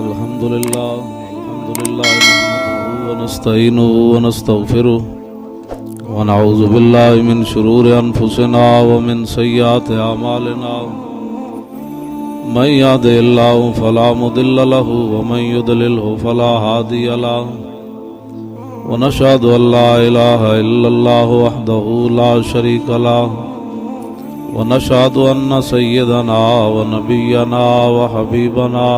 الحمد لله نحمده ونستعينه ونستغفره ونعوذ بالله من شرور أنفسنا ومن سيئات أعمالنا من يهده الله فلا مضل له ومن يضلله فلا هادي له ونشهد أن لا إله إلا الله وحده لا شريك له ونشهد أن سيدنا ونبينا وحبيبنا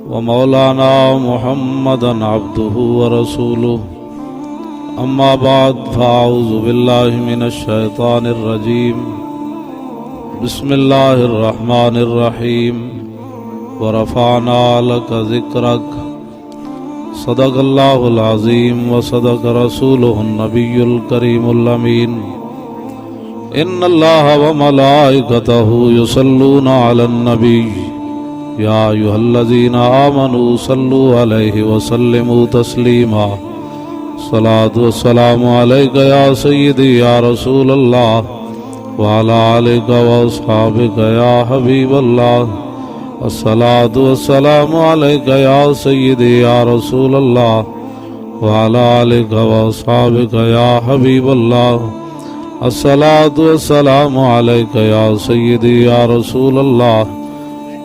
ومولانا محمدا عبده ورسوله أما بعد فأعوذ بالله من الشيطان الرجيم بسم الله الرحمن الرحيم ورفعنا لك ذكرك صدق الله العظيم وصدق رسوله النبي الكريم الأمين إن الله وملائكته يصلون على النبي يا أيها الذين آمنوا صلوا عليه وسلموا تسليما صلاة والسلام عليك يا سيدي يا رسول الله وعلى آلك وأصحابك يا حبيب الله الصلاة والسلام عليك يا سيدي يا رسول الله وعلى آلك وأصحابك يا حبيب الله الصلاة والسلام عليك يا سيدي يا رسول الله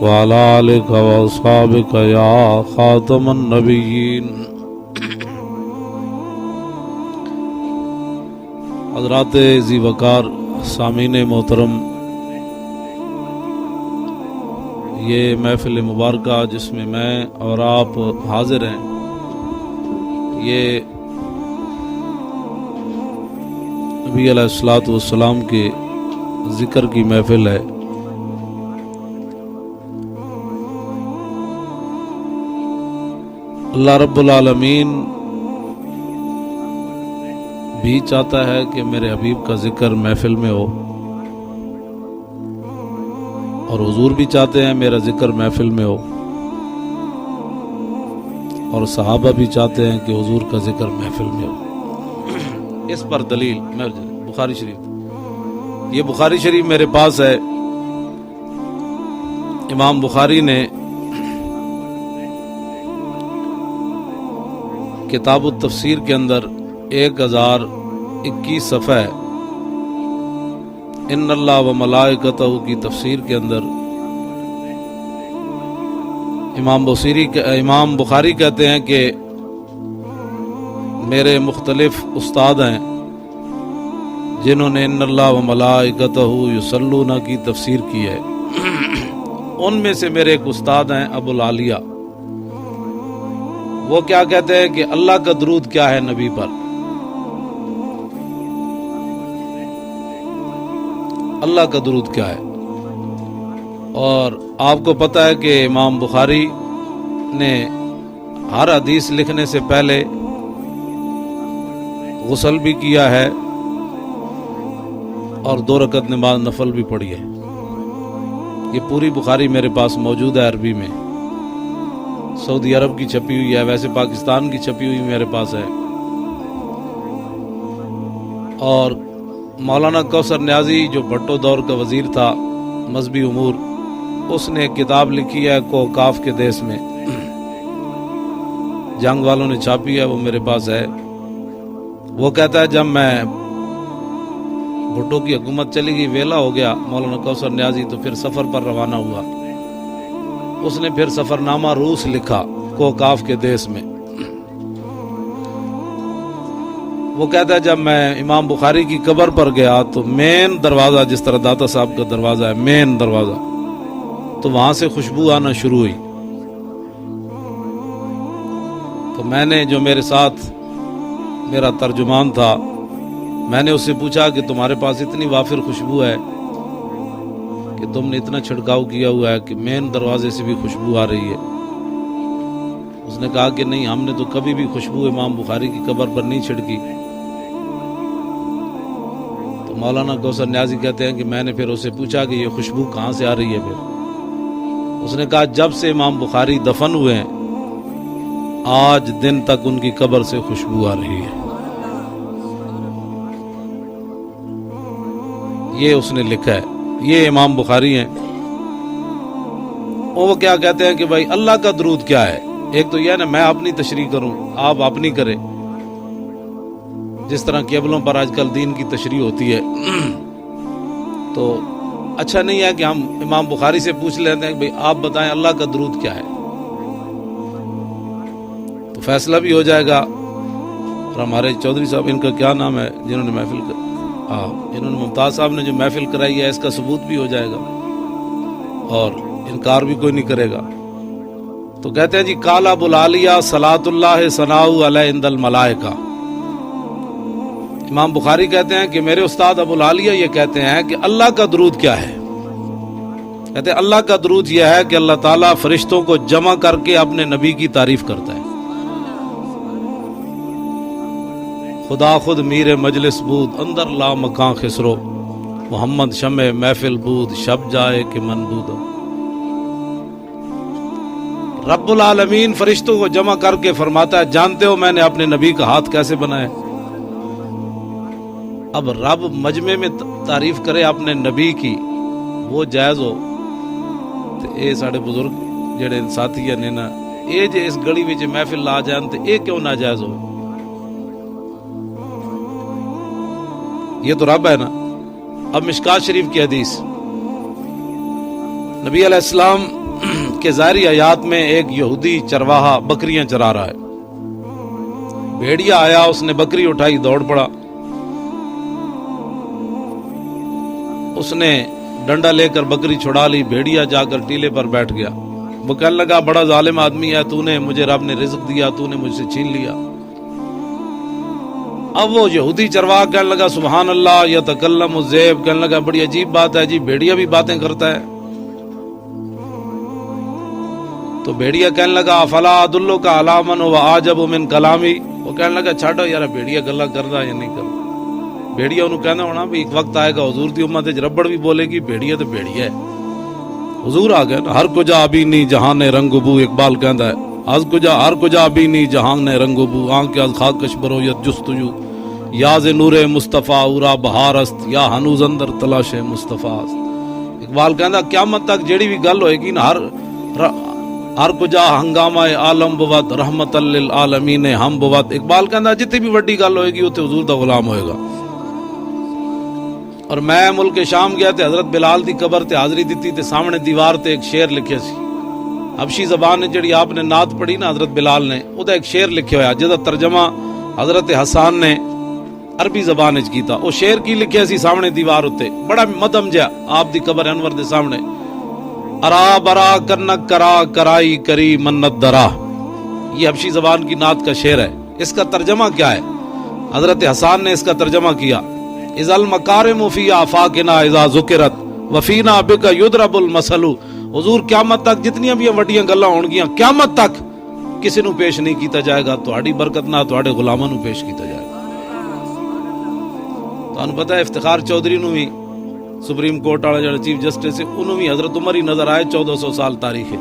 وعلى آلك وأصحابك يا خاتم النبيين. حضرات ذی وقار سامعین محترم، یہ محفل مبارکہ جس میں میں اور آپ حاضر ہیں، یہ نبی علیہ الصلوۃ کے ذکر کی محفل ہے. اللہ رب العالمین بھی چاہتا ہے کہ میرے حبیب کا ذکر محفل میں ہو، اور حضور بھی چاہتے ہیں میرا ذکر محفل میں ہو، اور صحابہ بھی چاہتے ہیں کہ حضور کا ذکر محفل میں ہو. اس پر دلیل بخاری شریف، یہ بخاری شریف میرے پاس ہے. امام بخاری نے کتاب التفسیر کے اندر 1021 صفحہ ہے. ان اللہ و ملائکتہ کی تفسیر کے اندر امام بخاری کہتے ہیں کہ میرے مختلف استاد ہیں جنہوں نے ان اللہ و ملائکتہ یصلون کی تفسیر کی ہے. ان میں سے میرے ایک استاد ہیں ابو العالیہ. وہ کیا کہتے ہیں کہ اللہ کا درود کیا ہے نبی پر. اللہ کا درود کیا ہے. اور آپ کو پتہ ہے کہ امام بخاری نے ہر حدیث لکھنے سے پہلے غسل بھی کیا ہے اور 2 رکعت نماز نفل بھی پڑھی ہے. یہ پوری بخاری میرے پاس موجود ہے عربی میں. سعودی عرب کی چھپی ہوئی ہے، ویسے پاکستان کی چھپی ہوئی میرے پاس ہے. اور مولانا کوثر نیازی جو بھٹو دور کا وزیر تھا مذہبی امور، اس نے ایک کتاب لکھی ہے کوکاف کے دیس میں، جنگ والوں نے چھاپی ہے، وہ میرے پاس ہے. وہ کہتا ہے جب میں بھٹو کی حکومت چلی گئی، ویلا ہو گیا مولانا کوثر نیازی، تو پھر سفر پر روانہ ہوا. اس نے پھر سفرنامہ روس لکھا کوکاف کے دیس میں. وہ کہتا ہے جب میں امام بخاری کی قبر پر گیا تو مین دروازہ، جس طرح داتا صاحب کا دروازہ ہے مین دروازہ، تو وہاں سے خوشبو آنا شروع ہوئی. تو میں نے، جو میرے ساتھ میرا ترجمان تھا، میں نے اس سے پوچھا کہ تمہارے پاس اتنی وافر خوشبو ہے کہ تم نے اتنا چھڑکاؤ کیا ہوا ہے کہ مین دروازے سے بھی خوشبو آ رہی ہے. اس نے کہا کہ نہیں، ہم نے تو کبھی بھی خوشبو امام بخاری کی قبر پر نہیں چھڑکی. تو مولانا کوثر نیازی کہتے ہیں کہ میں نے پھر اسے پوچھا کہ یہ خوشبو کہاں سے آ رہی ہے. پھر اس نے کہا جب سے امام بخاری دفن ہوئے ہیں آج دن تک ان کی قبر سے خوشبو آ رہی ہے. یہ اس نے لکھا ہے. یہ امام بخاری ہیں. وہ کیا کہتے ہیں کہ بھائی اللہ کا درود کیا ہے. ایک تو یہ ہے نا میں اپنی تشریح کروں آپ اپنی کریں، جس طرح کیبلوں پر آج کل دین کی تشریح ہوتی ہے تو اچھا نہیں ہے کہ ہم امام بخاری سے پوچھ لیتے ہیں کہ بھئی آپ بتائیں اللہ کا درود کیا ہے، تو فیصلہ بھی ہو جائے گا. اور ہمارے چودھری صاحب، ان کا کیا نام ہے جنہوں نے محفل انہوں نے ممتاز صاحب نے جو محفل کرائی ہے اس کا ثبوت بھی ہو جائے گا اور انکار بھی کوئی نہیں کرے گا. تو کہتے ہیں جی قال ابو العالیہ صلاۃ اللہ ثناء علیہ عند الملائکہ. امام بخاری کہتے ہیں کہ میرے استاد ابو العالیہ یہ کہتے ہیں کہ اللہ کا درود کیا ہے. کہتے ہیں اللہ کا درود یہ ہے کہ اللہ تعالیٰ فرشتوں کو جمع کر کے اپنے نبی کی تعریف کرتا ہے. خدا خود میر مجلس بود اندر لا مکان خسرو، محمد شمع محفل بود شب جائے کہ من بود. رب العالمین فرشتوں کو جمع کر کے فرماتا ہے جانتے ہو میں نے اپنے نبی کا ہاتھ کیسے بنایا. اب رب مجمع میں تعریف کرے اپنے نبی کی وہ جائز ہو تو اے ساڑے بزرگ جڑے ساتھی نے نا اے جے اس گڑی وچ محفل لا جان تے اے کیوں ناجائز ہو. یہ تو رب ہے نا. اب مشکات شریف کی حدیث، نبی علیہ السلام کے ظاہری آیات میں ایک یہودی چرواہا بکریاں چرا رہا ہے. بھیڑیا آیا، اس نے بکری اٹھائی، دوڑ پڑا، اس نے ڈنڈا لے کر بکری چھڑا لی. بھیڑیا جا کر ٹیلے پر بیٹھ گیا. وہ کہنے لگا بڑا ظالم آدمی ہے تو نے، مجھے رب نے رزق دیا تو نے مجھ سے چھین لیا. اب وہ یہودی چرواہا کہنے لگا سبحان اللہ یتکلم الذئب، کہنے لگا بڑی عجیب بات ہے جی، بھیڑیا بھی باتیں کرتا ہے. تو بھیڑیا کہنے لگا افلا ادلک علی من هو اعجب من کلامی. وہ کہنے لگا چھاڑو یار بھیڑیا گلا کردا یا نہیں کردا. بھیڑیا انہوں کہنا ہونا بھی ایک وقت آئے گا حضور دی امت وچ ربڑ بھی بولے گی، بھیڑیا تو بھیڑیا ہے. حضور آ گئے نا، ہر کجا ابھی نہیں جہاں نے رنگ بو، اقبال کہندا ہے ہر کجا ابھی نہیں جہاں نے رنگ بو، آنکھ از خاکش برویت جستجو، یا ز نور مصطفیٰ اورا بہار است، یا ہنوز اندر تلاش مصطفیٰ است. اقبال کہندا قیامت تک جیڑی بھی گل ہوئے گی نا ہر کجا ہنگامہ عالم بوت رحمت للعالمین ہم بوت. اقبال کہندا جتنی بھی وڈی گل ہوئے گی اتنے حضور دا غلام ہوئے گا. اور میں ملک شام گیا تے حضرت بلال دی قبر تے حاضری دیتی تے سامنے دیوار تے ایک شعر لکھیا سی. حبشی زبان جڑی آپ نے نعت پڑھی نا حضرت بلال نے، او دا ایک شعر لکھیا ہوا جدا ترجمہ حضرت حسان نے عربی زبان وچ کیتا. او شعر کی لکھیا سی سامنے دیوار اتے بڑا مدم جا آپ دی قبر انور دے سامنے، ارا برا کنک کرا کرائی کری منت درا. یہ حبشی زبان کی نعت کا شعر ہے. اس کا ترجمہ کیا ہے؟ حضرت حسان نے اس کا ترجمہ کیا اذا المکارم فی آفاقنا اذا ذکرت وفینا بک یضرب المثل. حضور قیامت تک جتنی بھی وڈیاں گلاں ہون گیاں قیامت تک کسی نو پیش نہیں کیتا جائے گا، تہاڈی برکت نہ تہاڈے غلاماں نو پیش کیتا جائے گا. تانوں پتہ ہے افتخار چودھری نو بھی سپریم کورٹ والا جڑا چیف جسٹس ہے انہوں بھی حضرت عمر ہی نظر آئے 1400 سال تاریخ ہے.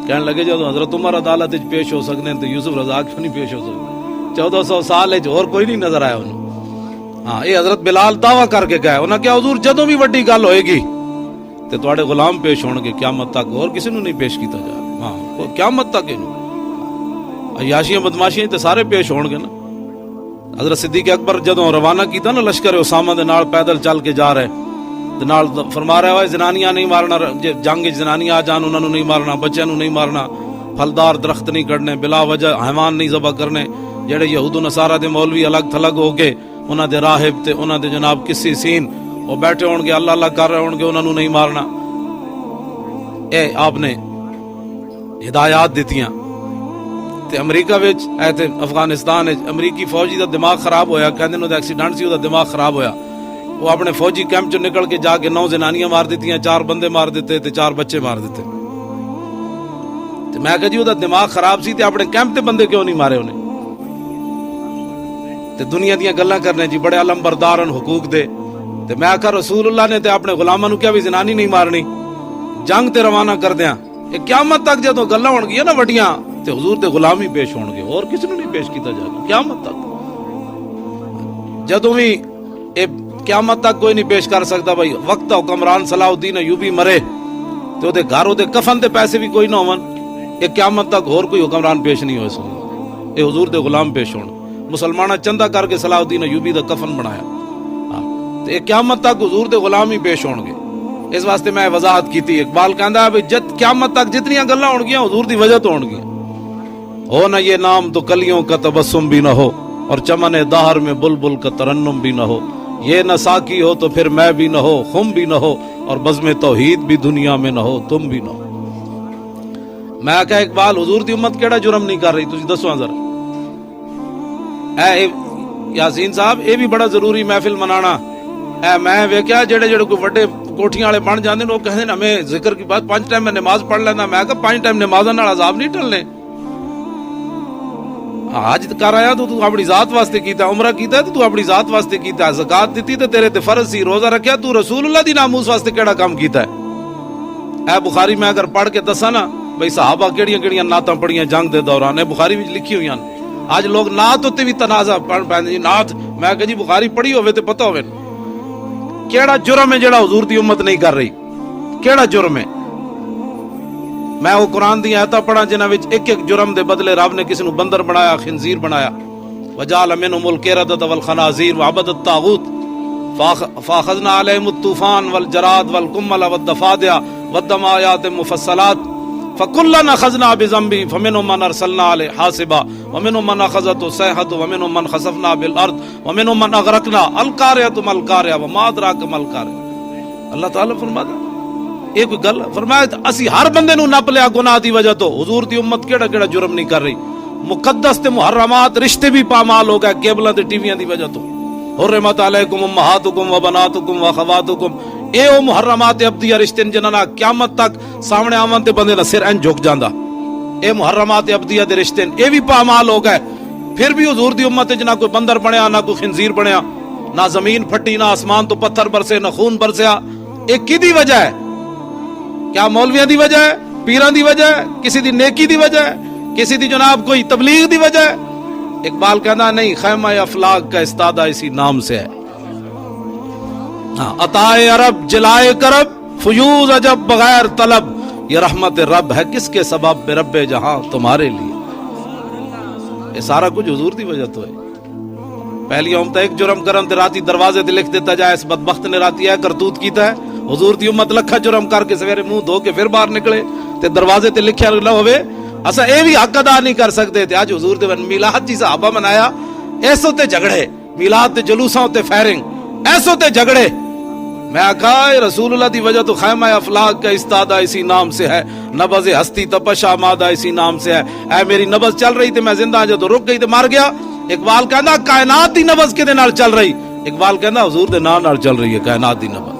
کہنے لگے جب حضرت عمر عدالت وچ پیش ہو سکتے ہیں تو یوسف رضا کیوں نہیں پیش ہو سکتے؟ 1400 سال ہے اور کوئی نہیں نظر آیا انہوں. ہاں یہ حضرت بلال دعویٰ کر کے گئے، انہاں کیا حضور جدوں بھی وڈی گل ہوئے گی تے تواڈے غلام پیش ہون گے قیامت تک، اور کسی نو نہیں پیش کیتا جائے. ہاں قیامت تک عیاشیاں بدماشیاں تے سارے پیش ہون گے نا. حضرت صدیق اکبر جدوں روانہ کیتا نا لشکر اسامہ دے نال پیدل چل کے جا رہے تے نال فرما رہا ہے زنانیاں نہیں مارنا، جنگ وچ زنانیاں آ جان انہاں نو نہیں مارنا، بچیاں نو نہیں مارنا، پھلدار درخت نہیں کٹنے، بلا وجہ حیوان نہیں ذبح کرنے. جڑے یہود و نصارہ دے مولوی الگ تھلگ ہو کے انہاں دے راہب تے انہاں دے جناب کسی سین وہ بیٹھے ہون گے اللہ اللہ کر رہے ہون گے، انہاں نو نہیں مارنا. اے آپ نے ہدایات دیتیاں. تے امریکہ وچ اے تے افغانستان وچ امریکی فوجی دا دماغ خراب ہویا، کہندے نو ایکسیڈنٹ سی، او دا دماغ خراب ہویا. وہ اپنے فوجی کیمپ چوں نکل کے جا کے 9 زنانیاں مار دیتیاں، 4 بندے مار دیتے تے 4 بچے مار دیتے. تے میں کہا جی او دا دماغ خراب سی تے اپنے کیمپ تے بندے کیوں نہیں مارے انہیں؟ تے دنیا دیاں گلاں کرنے جی بڑے علم بردارن حقوق دے. تے میں آکھا رسول اللہ نے تے اپنے غلاماں نو کیا بھی زنانی نہیں مارنی، جنگ تے روانہ کر دیاں. یہ قیامت تک جدوں گلاں ہون گیاں نا وڈیاں تے حضور دے غلام ہی پیش ہون گے، اور کسی نو نہیں پیش کیتا جائے گا قیامت تک. جدوں بھی قیامت تک کوئی نہیں پیش کر سکتا. بھائی وقت حکمران صلاح الدین ایوبی مرے ਤੇ ਉਹਦੇ ਘਰ ਉਹਦੇ ਕਫਨ ਦੇ ਪੈਸੇ ਵੀ ਕੋਈ ਨਾ ਹੋਵਨ, ਇਹ ਕਿਆਮਤ ਤੱਕ ਹੋਰ ਕੋਈ ਹੁਕਮਰਾਨ ਪੇਸ਼ ਨਹੀਂ ਹੋਏ ਸਨ, ਇਹ ਹਜ਼ੂਰ ਦੇ ਗੁਲਾਮ ਪੇਸ਼ ਹੋਣ। ਮੁਸਲਮਾਨਾਂ ਚੰਦਾ ਕਰਕੇ ਸਲਾਹੁਦੀਨ ਅਯੂਬੀ ਦਾ ਕਫਨ ਬਣਾਇਆ, ਤੇ ਇਹ ਕਿਆਮਤ ਤੱਕ ਹਜ਼ੂਰ ਦੇ ਗੁਲਾਮ ਹੀ ਪੇਸ਼ ਹੋਣਗੇ। ਇਸ ਵਾਸਤੇ ਮੈਂ ਵਜ਼ਾਹਤ ਕੀਤੀ। ਇਕਬਾਲ ਕਹਿੰਦਾ ਵੀ ਜਦ ਕਿਆਮਤ ਤੱਕ ਜਿਤਨੀਆਂ ਗੱਲਾਂ ਹੋਣਗੀਆਂ ਹਜ਼ੂਰ ਦੀ ਵਜ੍ਹਾ ਤੋਂ ਹੋਣਗੀਆਂ। ہو نہ یہ نام تو کلیوں کا تبسم بھی نہ ہو، اور چمن دہر میں بلبل کا ترنم بھی نہ ہو، یہ نہ ساکی ہو تو پھر میں بھی نہ ہو، خم بھی نہ ہو، اور بزم توحید بھی دنیا میں نہ ہو، تم بھی نہ ہو۔ میں کہا اقبال حضور دی امت کیڑا جرم نہیں کر رہی، تسی دسو ذرا۔ اے یاسین صاحب یہ بھی بڑا ضروری محفل منانا۔ اے میں ویکھیا جڑے جڑے کوئی بڑے کوٹھیاں والے بن جاندے نے، وہ کہندے نے ہمیں ذکر کی بات 5 ٹائم میں نماز پڑھ لینا۔ میں کہا 5 ٹائم نمازاں نال عذاب نہیں ٹلنے۔ حج کر آیا تو اپنی ذات واسطے کیتا، عمرہ کیتا ہے تو اپنی ذات واسطے کیتا ہے، زکات دیتی تے تیرے تے فرض سی، روزہ رکھیا تو رسول اللہ دی ناموس واسطے کیڑا کام کیتا ہے؟ اے بخاری میں اگر پڑھ کے دسا نا بھئی صحابہ کیڑیاں کیڑیاں نعتاں پڑھیاں جنگ دے دوران، اے بخاری وچ لکھی ہوئی ہیں۔ اج لوگ نعت تے بھی تنازع پڑھ پیندے جی نعت، میں کہ جی بخاری پڑھی ہوے تے پتہ ہوے کیڑا جرم ہے جڑا حضور دی امت نہیں کر رہی، کیڑا جرم ہے؟ میں وہ قرآن دی آیتاں پڑھا جنہاں وچ ایک ایک جرم دے بدلے رب نے کسی نو بندر بنایا، خنزیر بنایا، وجعل منهم القردة والخنازير وعبد الطاغوت فاخذنا عليهم الطوفان والجراد والقمل والضفادع والدم آيات مفصلات فكلا اخذنا بذنبه فمنهم من ارسلنا عليه حاصبا ومنهم من اخذته الصيحة ومنهم من خسفنا بالارض ومنهم من اغرقنا القارعة ما القارعة وما ادراك ما القارعة۔ اللہ تعالیٰ فرماتا ایک گل فرمایا اسی ہر بندے نو نپ لیا گناہ دی وجہ تو، حضور دی امت کیڑا کیڑا جرم نہیں کر رہی۔ مقدس تے محرمات رشتے بھی پامال ہو گئے کیبلاں تے ٹی ویاں دی وجہ تو۔ حرمت علیکم امہاتکم وبناتکم واخواتکم، اے او محرمات ابدیہ رشتے جنہاں نال قیامت تک سامنے آون تے بندے دا سر این جھک جاندا۔ اے محرمات ابدیہ دے رشتے اے بھی پامال ہو گئے، پھر بھی حضور دی امت وچ نہ کوئی بندر بنیا، نہ کوئی خنزیر بنیا، نہ زمین پھٹی، نہ آسمان تو پتھر برسے، نہ خون برسیا۔ اے کیدی وجہ ہے؟ کیا مولویاں دی وجہ ہے، پیراں دی وجہ ہے، کسی دی نیکی دی وجہ ہے، کسی دی جناب کوئی تبلیغ دی وجہ ہے؟ اقبال کہنا نہیں، خیمہ افلاق کا استادہ اسی نام سے ہے۔ عطائے عرب جلائے کرب فیوز عجب بغیر طلب، یہ رحمت رب ہے کس کے سبب بے رب جہاں تمہارے لیے۔ یہ سارا کچھ حضور دی وجہ تو ہے۔ پہلی امت ایک جرم کرن تے راتی دروازے تے لکھ دیتا جائے اس بدبخت نے راتی ہے کرتوت کیتا ہے۔ حضور دی امت لکھا جرم کر کے سویرے منہ دھو کے پھر باہر نکلے تے دروازے تے لکھیا نہ ہوئے، اسا اے بھی حق ادا نہیں کر سکتے تے اج حضور دے میلاد جی صحابہ منایا، ایسو تے جھگڑے، میلاد تے جلوساں تے فائرنگ، ایسو تے جھگڑے۔ میں کہا رسول اللہ دی وجہ تو خیمہ افلاق کا استادہ اسی نام سے ہے، نبض ہستی تپشا مادہ اسی نام سے ہے۔ اے میری نبض چل رہی تھی، میں زندہ جدو رک گئی تے مار گیا۔ اقبال کہندا کائنات دی نبض کدے نال چل رہی؟ اقبال کہندا حضور دے نام نال چل رہی ہے کائنات دی نبض۔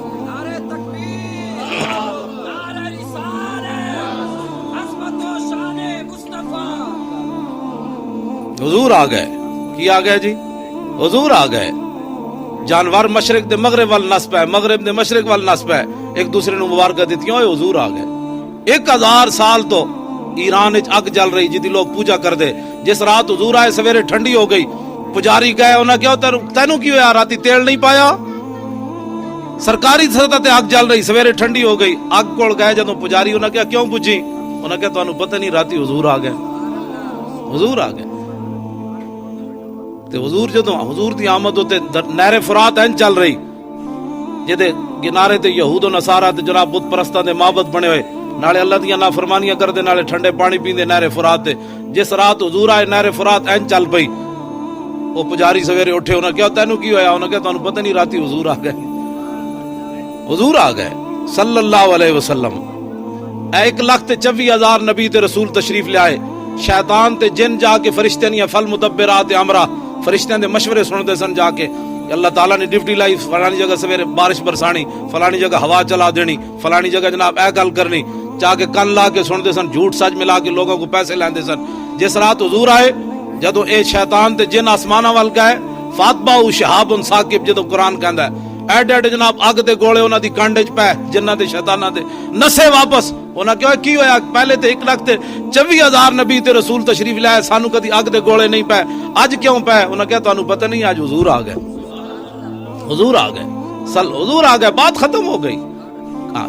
حضور آ گئے، کی آ گئے جی؟ حضور آ گئے۔ جانور مشرق دے مغرب وال نسب ہے، مغرب دے مشرق وال نسب ہے، ایک دوسرے نو مبارکہ دیتیاں ہوئے حضور آ گئے۔ 1000 سال تو ایران وچ اگ جل رہی جدی لوگ پوجا کر دے، جس رات حضور آئے سویرے ٹھنڈی ہو گئی، پجاری گئے انہاں کہا تینوں کی ہویا راتی تیل نہیں پایا؟ سرکاری سطح تے اگ جل رہی سویرے ٹھنڈی ہو گئی، اگ کول گئے جدوں پجاری انہاں کہا کیوں بجھی؟ انہاں کہا تانوں پتہ نہیں راتی حضور آ گئے، حضور آ گئے۔ تے حضور جدوں حضور دی آمد ہوتے نہر فرات این چل رہی جدے کنارے تے یہود و نصارہ تے جناب بت پرستاں دے معبد بنے ہوئے، نالے اللہ دیاں نافرمانیاں کردے، نالے ٹھنڈے پانی پیندے نہر فرات تے۔ جس رات حضور آئے نہر فرات این چل پئی، وہ پجاری سویرے اٹھے، انہاں کہا تینوں کی ہویا؟ انہاں کہا تانوں پتہ نہیں راتی حضور آ گئے، حضور آ گئے صلی اللہ علیہ وسلم۔ 1,24,000 نبی تے رسول تشریف لے آئے، شیطان تے جن جا کے فرشتے نہیں فل مدبرات امرا، فرشتیاں دے مشورے سنتے سن جا کے، اللہ تعالیٰ نے ڈیوٹی لائی، فلانی جگہ سویرے بارش برسانی، فلانی جگہ ہوا چلا دینی، فلانی جگہ جناب اے گل کرنی، جا کے کن لا کے سنتے سن، جھوٹ سچ ملا کے لوگوں کو پیسے لیندے سن۔ جس رات حضور آئے جدو اے شیطان تے جن آسمانہ وال گئے، فاتبعوا شہاب ثاقب جدو قرآن کہندا ہے، ایڈ ایڈ جناب اگ دے گولے انہاں دی کنڈ وچ پے، جنہاں تے شیطاناں دے نسے واپس۔ انہاں کہا کی ہویا؟ پہلے تے 1,24,000 نبی تے رسول تشریف لے آئے، سانو کدی اگ دے گولے نہیں پے، اج کیوں پے؟ انہاں کہا تانوں پتہ نہیں اج حضور آ گئے، حضور آ گئے، حضور آ گئے، بات ختم ہو گئی۔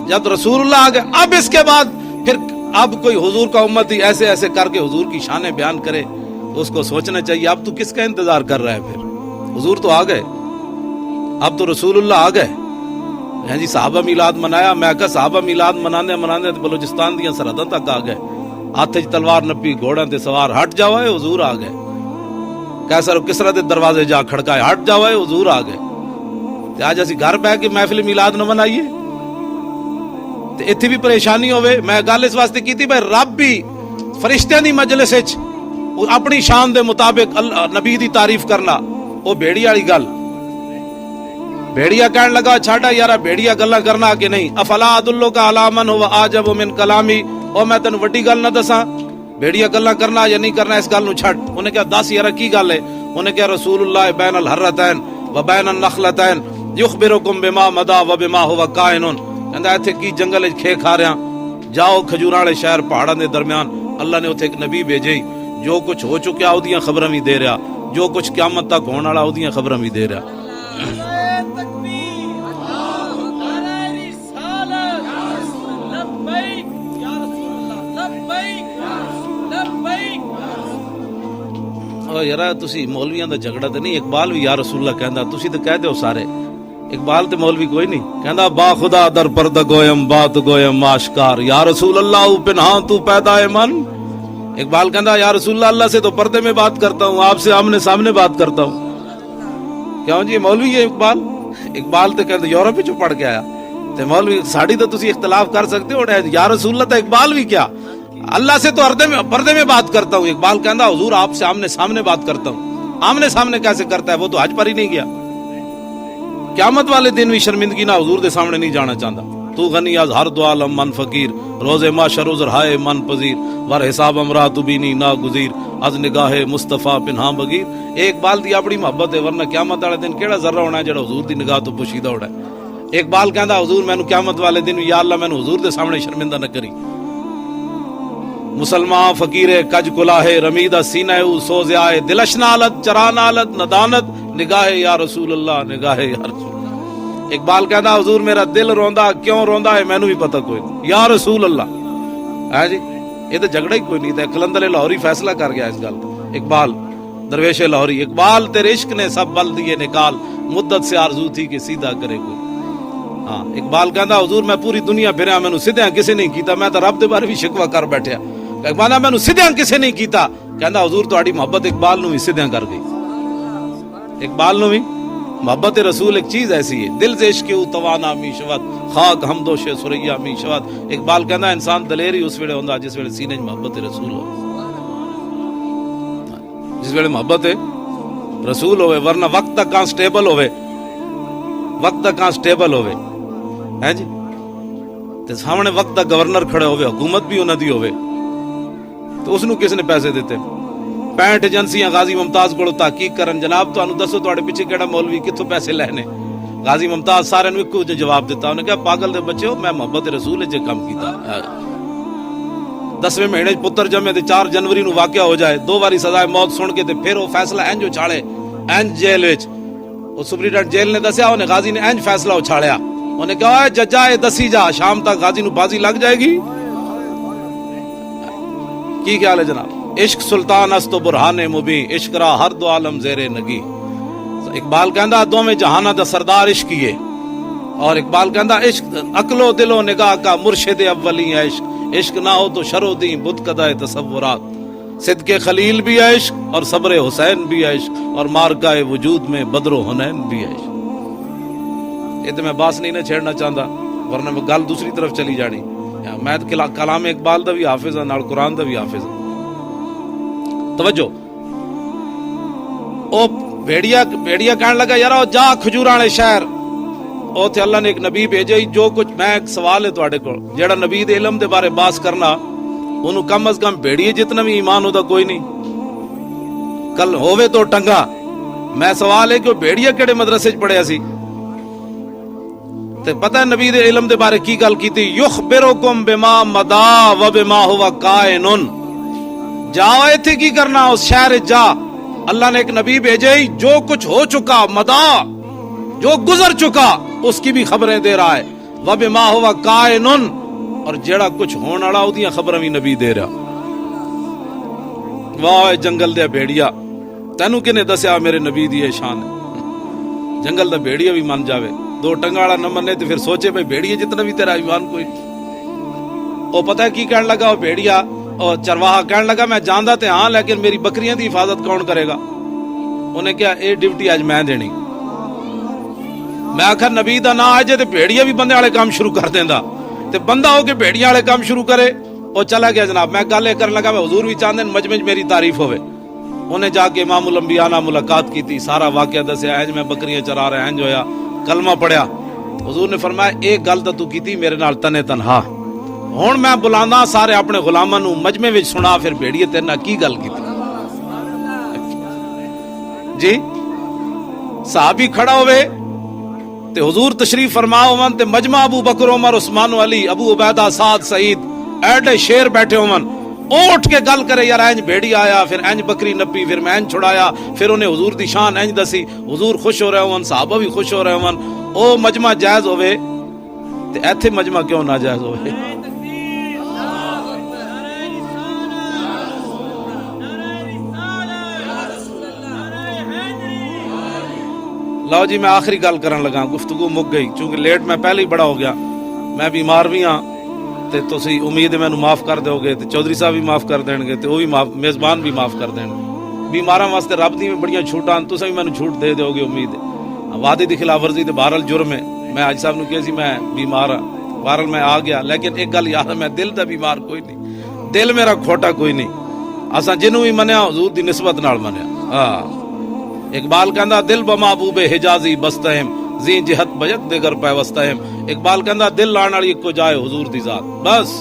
جب رسول اللہ آ گئے اب اس کے بعد پھر اب کوئی حضور کا امتی ایسے ایسے کر کے حضور کی شانیں بیان کرے تو اس کو سوچنا چاہیے اب تو کس کا انتظار کر رہا ہے؟ پھر حضور تو آ گئے، اب تو رسول اللہ آ گئے ہیں جی۔ صحابہ میلاد منایا، میں کہا صحابہ میلاد منانے بلوچستان دیا سرحداں تک آ گئے، ہاتھ چ تلوار نپی گھوڑاں تے سوار ہٹ جاؤ ہے حضور آ گئے، کیسر و کسرا دے دروازے جا کھڑکائے ہٹ جاؤ ہے حضور آ گئے۔ تے آج اسی گھر بہ کے محفل میلاد نہ منائیے تے ایتھے بھی پریشانی ہوے۔ میں گل اس واسطے کیتی بھائی رب بھی فرشتیاں دی مجلس وچ اپنی شان دے مطابق نبی دی تعریف کرنا وہ بھیڑی والی گل، بھیڑیا کہنے لگا چھاڑا یارا بھیڑیا گلاں کرنا کہ نہیں، افلا ادلو کا علامن ہو عجب من کلامی، او میں تینوں وڈی گل نہ دساں بھیڑیا گلاں کرنا یا نہیں کرنا، اس گل نو چھڈ۔ انہیں کہا دس یارا کی گل ہے؟ انہیں کہا رسول اللہ بین الحرتین و بین النخلتین یخبرکم بما مضی و بما هو کائن، کہندا ایتھے کی جنگل وچ کھے کھا رہا، جاؤ کھجوراں والے شہر پہاڑاں دے درمیان، اللہ نے اوتھے ایک نبی بھیجے جو کچھ ہو چکیا اودیاں خبراں بھی دے رہا، جو کچھ قیامت تک ہون والا اودیاں خبراں بھی دے رہا۔ یار تسی مولویاں دا جھگڑا تے نہیں، اقبال بھی یا رسول اللہ کہندا، تسی تے کہہ دیو سارے، اقبال تے مولوی کوئی نہیں، کہندا با خدا در پردہ گویم بات گویم آشکار، یا رسول اللہ پنہاں تو پیدا ہے من۔ اقبال کہندا یا رسول اللہ، اللہ سے تو پردے میں بات کرتا ہوں، آپ سے آمنے سامنے بات کرتا ہوں۔ کیوں جی مولوی ہے اقبال؟ اقبال تے کہندا یورپ وچ پڑھ کے آیا تے مولوی ساڑی تو تسی اختلاف کر سکتے ہو، یا رسول اللہ تے اقبال بھی کیا، اللہ سے تو پردے میں بات کرتا ہوں۔ اقبال کہندا حضور آپ سے آمنے سامنے بات کرتا ہوں، آمنے سامنے کیسے کرتا ہے؟ وہ تو حج پر ہی نہیں گیا، قیامت والے دن بھی شرمندگی نہ حضور دے سامنے نہیں جانا چاہتا۔ تو غنی از ہر دو عالم من فقیر، روز معاشر عذر ہائے من پذیر، ور حساب امرا تو بینی نا گزیر، از نگاہ مصطفیٰ پنہاں بغیر۔ ایک بال دی اپنی محبت ہے، ورنہ قیامت والے دن کیڑا ذرہ ہونا ہے جڑا حضور دی نگاہ تو پوشیدہ ہونا ہے۔ ایک بال کہندا حضور مینوں قیامت والے دن یا اللہ مینوں حضور دے سامنے شرمندہ نہ کری۔ مسلمان فقیر کج کلاہ رمیدہ سینہ او سوز آئے، دلش نالت چران آلت ندانت، نگاہ یا رسول اللہ نگاہ یا رسول اللہ۔ اقبال کہتا حضور میرا دل روندا، کیوں روندا ہے مینوں بھی پتہ کوئی نہیں، یا رسول اللہ۔ ہے جی یہ تو جھگڑا ہی کوئی نہیں تھا، کلندر لاہوری فیصلہ کر گیا اس گل۔ اقبال درویش لاہوری، اقبال تیرے عشق نے سب بل دیے نکال، مدت سے آرزو تھی کہ سیدھا کرے کوئی۔ ہاں اقبال کہتا حضور میں پوری دنیا پھریا، مینوں سیدھا کسے نہیں کیتا، میں تو رب دے بارے بھی شکوہ کر بیٹھیا۔ اقبال مینوں سیدھا کسے نہیں کیتا، کہندا حضور تہاڈی محبت اقبال نو بھی سیدھا کر گئی۔ اقبال نو بھی محبت رسول ایک چیز ایسی ہے، دل سے عشق او توانا می شود، خاک ہمدوش سریا می شود۔ اقبال کہندا انسان دلیر ہی اس ویلے ہوندا جس ویلے سینے وچ محبت رسول ہو، جس ویلے محبت رسول ہوئے، ورنہ وقت تک کانسٹیبل ہوئے، وقت تک کانسٹیبل ہوئے ہے جی تے سامنے وقت تک گورنر کھڑے ہوئے، حکومت بھی انہاں دی ہوئے، تو اس نو کس نے پیسے دیتے؟ 65 ایجنسیاں غازی ممتاز کو تحقیق کرن، جناب تانوں دسو تواڈے پیچھے کیڑا مولوی کتھوں پیسے لینے؟ غازی ممتاز سارے نو ایکو جواب دیتا، انہوں نے کہا پاگل دے بچے ہو، میں محبت رسول وچ کم کیتا۔ 10ویں مہینے پتر جمے تے 4 جنوری نو واقعہ ہو جائے، 2 باری سزائے موت سن کے تے پھر وہ فیصلہ انج اچھاڑے انج جیل وچ۔ وہ سپرنٹینڈنٹ جیل نے دسیا، انہیں غازی نے انج فیصلہ اچھاڑیا، انہیں کہا ججا اے دسی جا شام تک غازی نو بازی لگ جائے گی۔ کی خیال ہے جناب؟ عشق سلطان است و برہان مبین، عشق را ہر دو عالم زیر نگی۔ اقبال کہندا دوویں جہاناں دا سردار عشق ہی ہے، اور اقبال کہندا عشق عقل و دل و نگاہ کا مرشد اولی ہے عشق، عشق نہ ہو تو شر و دین بت قدائے تصورات، صدق خلیل بھی ہے عشق اور صبر حسین بھی ہے عشق، اور مارکہ وجود میں بدر و حنین بھی ہے عشق۔ یہ تو میں باس نہیں نہ چھیڑنا چاہتا، ورنہ میں گل دوسری طرف چلی جانی۔ میں کلام اقبال دا بھی حافظ ہاں، نال قرآن دا بھی حافظ ہاں۔ توجہ، او بھیڑیا کہنے لگا یار جا کھجوراں والے شہر، اوتھے اللہ نے ایک نبی بھیجا، جو کچھ میں ایک سوال ہے تواڈے کول، جیڑا نبی دے علم دے بارے باس کرنا انہوں کم از کم بھیڑیے جتنا بھی ایمان ہوتا کوئی نہیں، کل ہووے تو ٹنگا۔ میں سوال ہے کہ بھیڑیا کیڑے مدرسے چ پڑھیا سی؟ تے پتہ ہے نبی دے علم دے بارے کی گل کیتی؟ یخبرکم بما مدا و بما ہوا کائن، جاؤ ایتھے کی کرنا، اس شہر جا، اللہ نے ایک نبی بھیجے جو کچھ ہو چکا، مدا جو گزر چکا اس کی بھی خبریں دے رہا ہے، وبما ہوا کائنن اور جیڑا کچھ ہون والا اودیاں خبراں بھی نبی دے رہا. واہ جنگل دے بھیڑیا تینوں کنے دسیا میرے نبی دی یہ شان ہے. جنگل دا بھیڑیا بھی من جاوے, دو ٹنگا والا نہ منے تو پھر سوچے بھائی بھیڑیا جتنا بھی تیرا ایمان کوئی نہیں. وہ پتہ ہے کی کہنے لگا, وہ بھیڑیا اور چرواہا کہنے لگا میں جاندا تے ہاں لیکن میری بکریاں دی حفاظت کون کرے گا؟ انہیں کیا اے ڈیوٹی اج میں دینی. میں آخر نبی دا نا آئے جے تے بھیڑیا بھی بندے والے کام شروع کر دیندا تے بندہ ہو کے بھیڑیا والے کام شروع کرے. وہ چلا گیا جناب. میں گل کرنے لگا میں حضور بھی چاہندے مجمع میری تعریف ہوئے. انہیں جا کے امام الانبیاء نال ملاقات کی تھی, سارا واقعہ دسیا, انج میں بکریاں چرا رہا انج ہویا, کلمہ پڑھیا. حضور نے فرمایا ایک گل تو کیتی میرے نال تنے تنہا, ہن میں بلانا سارے اپنے غلاماں نو مجمع وچ سنا پھر بھیڑیے تیرے نال کی گل کیتی جی. صحابی کھڑا ہوئے تے حضور تشریف فرما ہون تے مجمع ابو بکر عمر عثمان علی ابو عبیدہ سعد سعید ایڈے شیر بیٹھے ہون, اٹھ کے گل کرے یار انج بھیڑی آیا, پھر انج بکری نپی, پھر میں انج چھڑایا, پھر انہیں حضور دی شان انج دسی. حضور خوش ہو رہے ہون, صحابہ بھی خوش ہو رہے ہون. او مجمع جائز ہوئے تے ایتھے مجمع کیوں ناجائز ہوئے؟ لو جی میں آخری گل کرن لگا, گفتگو مک گئی چونکہ لیٹ میں پہلے ہی بڑا ہو گیا. میں بیمار بھی ہاں تے تسی امید ہے مینوں معاف کر دیو گے تے چودھری صاحب بھی معاف کر دین گے تے وہ بھی میزبان بھی معاف کر دین گے. بیماراں واسطے رب دی بڑیاں چھوٹاں, تسی بھی مینوں چھوٹ دے دیو گے امید ہے. وعدے دی خلاف ورزی تے بہرحال جرم ہے. میں حاج صاحب نوں کہیا سی میں بیمار ہاں, بہرحال میں آ گیا, لیکن ایک گل یاد ہے میں دل دا بیمار کوئی نہیں, دل میرا کھوٹا کوئی نہیں. اساں جنوں بھی منیا حضور دی نسبت نال منیا. ہاں اقبال کہندا دل بمحبوب حجازی بستہم زی جہت بجت دیگر پیوستہم. اقبال کہندا دل لان والی ایک کو جائے حضور دی ذات بس,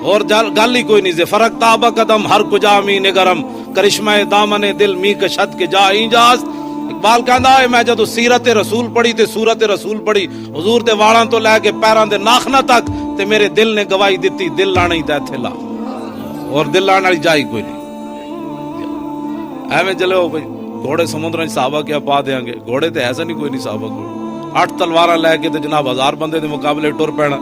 اور گل ہی کوئی نہیں. سے فرق تابہ قدم ہر کجا می نگرم کرشمہ دامن دل می کشت کے جا اینجاز. اقبال کہندا ہے میں جدو سیرت رسول پڑھی تے سورت رسول پڑھی, حضور دے والاں تو لے کے پیراں دے ناخنا تک, تے میرے دل نے گواہی دتی دل لانا ہی تے ایتھے لا, اور دل لان والی جائی کوئی نہیں. ایویں چلو بھائی گھوڑے سمندر صحابہ کیا پا دیاں گے, گھوڑے تے ایسا نہیں کوئی نہیں صحابہ کو. 8 تلواراں لے کے تے جناب 1000 بندے دے مقابلے ٹر پینا,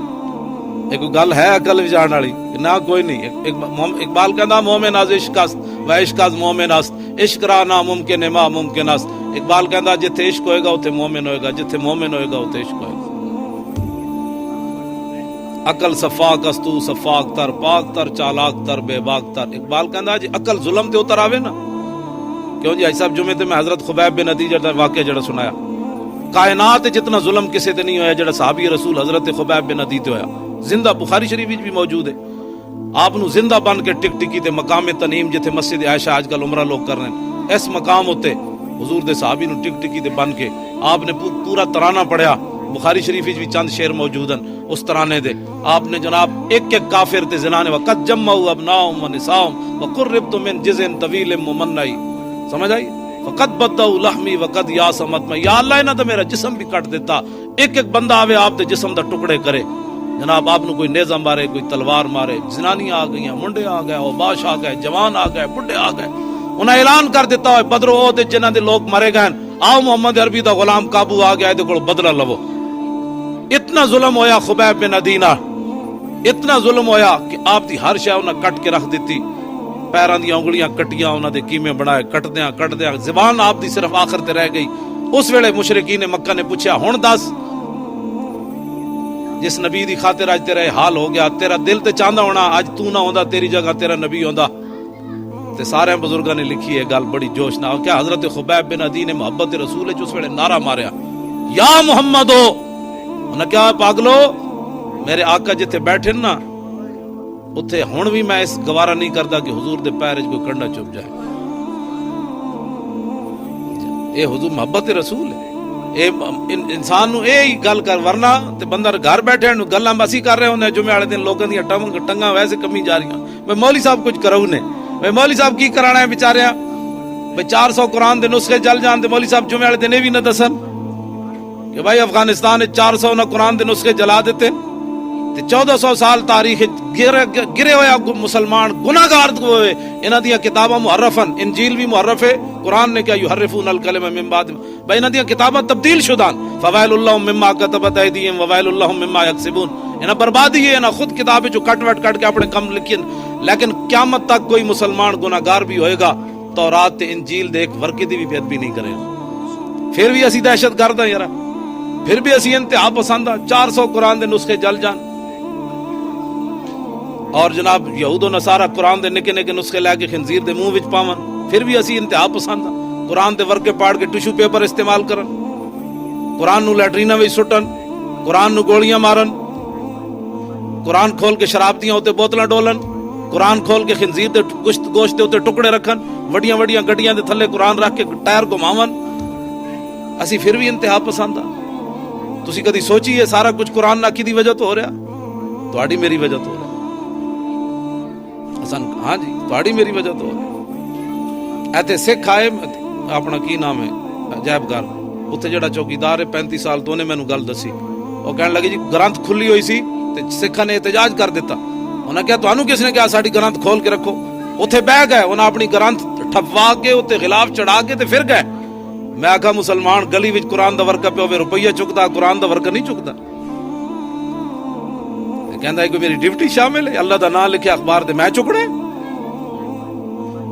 ایک گل ہے عقل وچ آن والی نہ کوئی نہیں. اقبال کہندا مومن از عشق است و عشق از مومن است, عشق را ناممکن ہے ما ممکن است. اقبال کہندا جتھے عشق ہوئے گا اوتھے مومن ہوئے گا, جتھے مومن ہوئے گا اوتھے عشق ہوئے گا. عقل صفاق است تو صفاق تر, پاک تر چالاک تر بے باک تر. اقبال کہندا جی عقل ظلم تے اتر آوے نا, کیوں جی حاج صاحب جمعے تے میں حضرت خبیب بن عدی دا واقعہ جڑا سنایا, کائنات جتنا ظلم کسے تے نہیں ہویا جڑا صحابی رسول حضرت خبیب بن عدی تے ہویا. زندہ بخاری شریف وچ بھی موجود ہے. آپ نو زندہ بن کے ٹک ٹکی تے مقام تنعیم جتھے مسجد عائشہ آج کل عمرہ لوگ کر رہے ہیں, اس مقام ہوتے حضور دے صحابی نو ٹک ٹکی تے بن کے آپ نے پورا ترانہ پڑھیا. بخاری شریف وچ بھی چند شعر موجود ہیں اس ترانے دے. آپ نے جناب ایک ایک کافر تے زنانے وقت جمعوا ابناؤہم و نساؤہم وقربت من جزء طویل ممنعی. سمجھ آئی؟ فقط بدعوا لحمی وقد یاس مطمع. یا اللہ انہاں تے میرا جسم بھی کٹ دیتا, ایک ایک بندہ آوے آپ دے جسم دا ٹکڑے کرے. جناب آپ نو کوئی نیزہ مارے, کوئی تلوار مارے, زنانی آ گئی, منڈے آ گئے, اوباش آ گئے, جوان آ گئے, بڈھے آ گئے. انہیں اعلان کر دیتا ہوئے بدر و عہد جنہاں دے لوگ مرے گئے, آؤ محمد عربی دا غلام قابو آ گیا, دے کول بدلہ لو. اتنا ظلم ہویا خبیب بن عدی نال, اتنا ظلم ہویا کہ آپ دی ہر شے انہاں کٹ کے رکھ دیتی. پیراں دی انگلیاں کٹیاں, انہاں دے کیمے بنائے, کٹدیاں زبان آپ دی صرف آخر تے رہ گئی. اس ویلے مشرکین مکہ نے پوچھا ہن دس جس نبی دی خاطر اج تیرا حال ہو گیا, تیرا دل تے چاہندا ہونا اج تو نہ ہوندا تیری جگہ تیرا نبی ہوندا. تے سارے بزرگاں نے لکھی ہے گل بڑی جوش نال. کیا حضرت خبیب بن عدی نے محبت رسول اس ویلے نعرہ ماریا یا محمد ہو. انہاں کیا پاگلو میرے آقا جتھے بیٹھے نا اتھے ہن بھی میں اس گوارا نہیں کردا کہ حضور دے پیر وچ کوئی کنڈا چپ جائے. اے حضور محبت رسول ہے. اے انسان نو اے گل کر, ورنہ تے بندہ گھر بیٹھے نو گلاں بسی کر رہے ہوندے جمعے والے دن لوکاں دی ٹنگاں ویسے کمی جا رہی ہیں. میں مولوی صاحب کچھ کراؤ نے, میں مولوی صاحب کی کرانا ہے بیچاریاں. بھئی 400 قرآن دے نسخے چل جان تے مولوی صاحب جمعے والے دن اے وی نہ دسن کہ بھائی افغانستان 400 نہ قرآن دے نسخے جلا دیتے, تے 1400 سال تاریخ گرے ہویا مسلمان گناہگار ہوئے انہاں دیاں کتاباں محرفن، انجیل بھی محرف ہے، قرآن نے کیا یحرفون الکلم من بعد بھائی انہاں دیاں کتاباں تبدیل شدان، فوائل اللہم مما کتبت ایدیہم ووائل اللہم مما یکسبون، انہاں بربادی ہے، انہاں خود کتابیں جو کٹ وٹ کٹ کے اپنے کم لکھیں، لیکن قیامت تک کوئی مسلمان گناہگار بھی ہوئے گا تورات تے انجیل دے ایک ورقے دی بھی بے ادبی نہیں کرے گا، پھر بھی اسی دہشت گرد ہیں یار، پھر بھی اسی انتہا پسند ہیں، 400 قرآن دے نسخے جل جان، اور جناب یہود و نصارہ قرآن دے نکے نکے نسخے لے کے خنزیر دے منہ وچ پاون، پھر بھی اسی انتہا پسند ہیں، قرآن دے ورقے پاڑ کے ٹیشو پیپر استعمال کرن، قرآن نو لیٹریناں وچ سٹن، قرآن نو گولیاں مارن، قرآن کھول کے شراب دیاں ہوتے بوتلاں ڈولن، قرآن کھول کے خنزیر دے گوشت دے ہوتے ٹکڑے رکھن، وڈیاں وڈیاں گڈیاں دے تھلے قرآن رکھ کے ٹائر گھماون، اسی پھر بھی انتہا پسند ہیں۔ تسی کدی سوچی ہے سارا کچھ قرآن نہ کی وجہ تو ہو رہا، تہاڈی میری وجہ تو ہو رہا، ہاں جی تہاڈی میری وجہ تو ہو رہا۔ ایتھے سکھ آئے، اپنا کی نام ہے عجائب گھر، اتنے جڑا چوکیدار ہے 35 سال تو انہیں مینوں گل دسی، وہ کہنے لگے جی گرنتھ کھلی ہوئی سی تے سکھاں نے احتجاج کر دیتا، انہاں کہا تانوں کس نے کہا ساڈی گرنتھ کھول کے رکھو، اتھے بہ گئے، انہاں اپنی گرنتھ ٹھپوا کے اتنے غلاف چڑھا کے تے پھر گئے۔ میں آکھا مسلمان گلی وچ قرآن دا ورقہ پہ ہوے روپیہ چکدا، قرآن دا ورقہ نہیں چکدا، کہندا ہے کہ میری ڈیوٹی شامل ہے، اللہ دا نام لکھے اخبار دے میں چکڑے،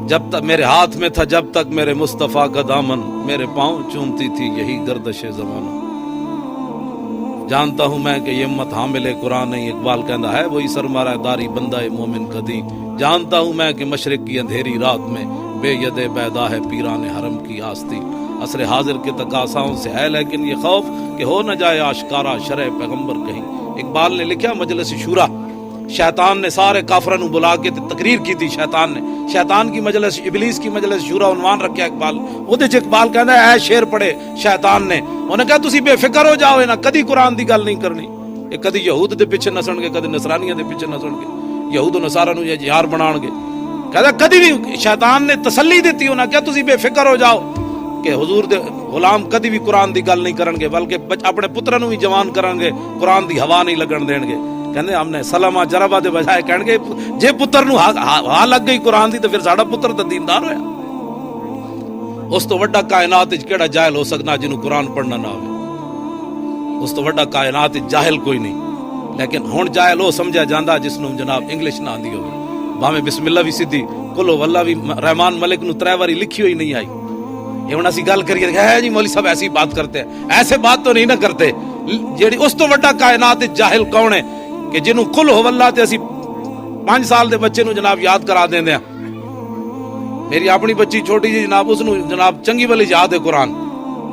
جب تک میرے ہاتھ میں تھا جب تک میرے مصطفیٰ کا دامن، میرے پاؤں چومتی تھی یہی گردش زمانہ، جانتا ہوں میں کہ یہ امت حامل قرآن نہیں، اقبال کہندا ہے وہی سرمایہ داری بندہ مومن کدی، جانتا ہوں میں کہ مشرق کی اندھیری رات میں بے ید بیدا ہے پیران حرم کی آستی، عصر حاضر کے تقاضاؤں سے ہے لیکن یہ خوف کہ ہو نہ جائے آشکارا شرع پیغمبر کہیں۔ اقبال نے لکھا مجلس شورا، شیطان نے سارے کافروں کو بلا کے تقریر کی تھی، شیطان نے، شیطان کی مجلس، ابلیس کی مجلس شورا عنوان رکھیا اقبال، اودے چ اقبال کہندا ہے اے شعر پڑھے شیطان نے، انہیں کہا تسی بے فکر ہو جاؤ، نہ کدی قرآن دی گل نہیں کرنی، یہ کدی یہود دے پیچھے نسن گے، کدی نصرانیاں دے پیچھے نسن گے، یہود و نصارہ نو یار بنان گے، کہدا کدی بھی شیطان نے تسلی دیتی، انہیں کہا تسی بے فکر ہو جاؤ کہ حضور دے غلام کدی بھی قرآن دی گل نہیں کرن گے، بلکہ اپنے پتراں نو بھی جوان کرن گے، قرآن دی ہوا نہیں لگن دین گے، کہندے ہم نے سلامہ جربہ دے بجائے کہن گے جے پتر نو ہا لگ گئی قرآن دی تو پھر ساڈا پتر تے دیندار ہویا۔ اس تو وڈا کائنات وچ کیڑا جاہل ہو سکنا جنوں قرآن پڑھنا نہ آوے، اس تو وڈا کائنات وچ جاہل کوئی نہیں، لیکن ہن جاہل وہ سمجھا جاندا جس نوں جناب انگلش نہ آندی ہوے، بھاویں بسم اللہ بھی سیدھی قل هو اللہ بھی رحمان ملک نو 3 واری لکھی ہوئی نہیں آئی، یہ ہن اسی گل کریے ہے جی مولوی صاحب ایسی بات کرتے ہیں، ایسے بات تو نہیں نہ کرتے، جیڑی اس تو وڈا کائنات وچ جاہل کون ہے کہ جنوں قل هو اللہ تے اسی 5 سال دے بچے نو جناب یاد کرا دیندے ہیں، میری اپنی بچی چھوٹی جی جناب اس نو جناب چنگی والی یاد ہے قرآن،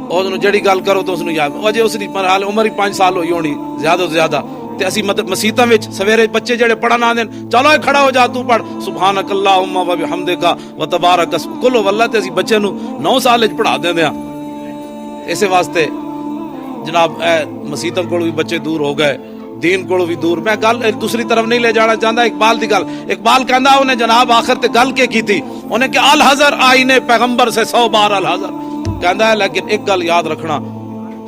اور نو جڑی گل کرو تو اس نو یاد، اجے اس دی حال عمر ہی 5 سال ہوئی ہونی زیادہ سے زیادہ، تے اسی مسیتاں وچ سویرے بچے جڑے پڑھن آندے چلو اے کھڑا ہو جا تو پڑھ سبحانک اللہم و بحمدک و تبارک اسمک، قل هو اللہ تے اسی بچے نو 9 سال وچ پڑھا دیندے ہیں، اسے واسطے جناب اے مسیتاں کول بھی بچے دور ہو گئے، دین کو بھی دور، میں گل دوسری طرف نہیں لے جانا چاہتا، اقبال دی گل، اقبال کہندا انہیں جناب آخر تے گل کے کی تھی، انہیں کہ الحذر آئینے پیغمبر سے 100 بار الحذر، کہندا ہے لیکن ایک گل یاد رکھنا،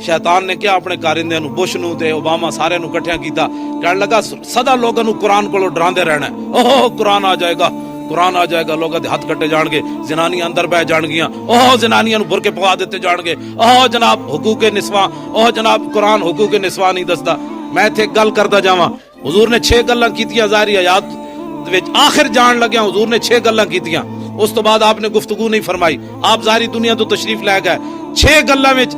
شیطان نے کیا اپنے کارندے نو بش نو تے اوباما سارے نو کٹھیاں کیتا، کہنے لگا سدا لوگاں نو قرآن کولو ڈراندے رہنا ہے، اوہ قرآن آ جائے گا، قرآن آ جائے گا، لوگاں دے ہاتھ کٹے جان گے، زنانیاں اندر بہ جان گیاں، اوہ زنانیاں نو برقے پوا دیتے جان گے، اوہ جناب حقوق نسواں، اوہ جناب قرآن حقوق نسواں نہیں دسدا۔ میں تے گل کردا جاواں، حضور نے 6 گلاں کیتیاں ظاہری حیات وچ، آخر جان لگیا حضور نے 6 گلاں کیتیاں، اس تو بعد آپ نے گفتگو نہیں فرمائی، آپ ظاہری دنیا تو تشریف لے گئے، 6 گلاں وچ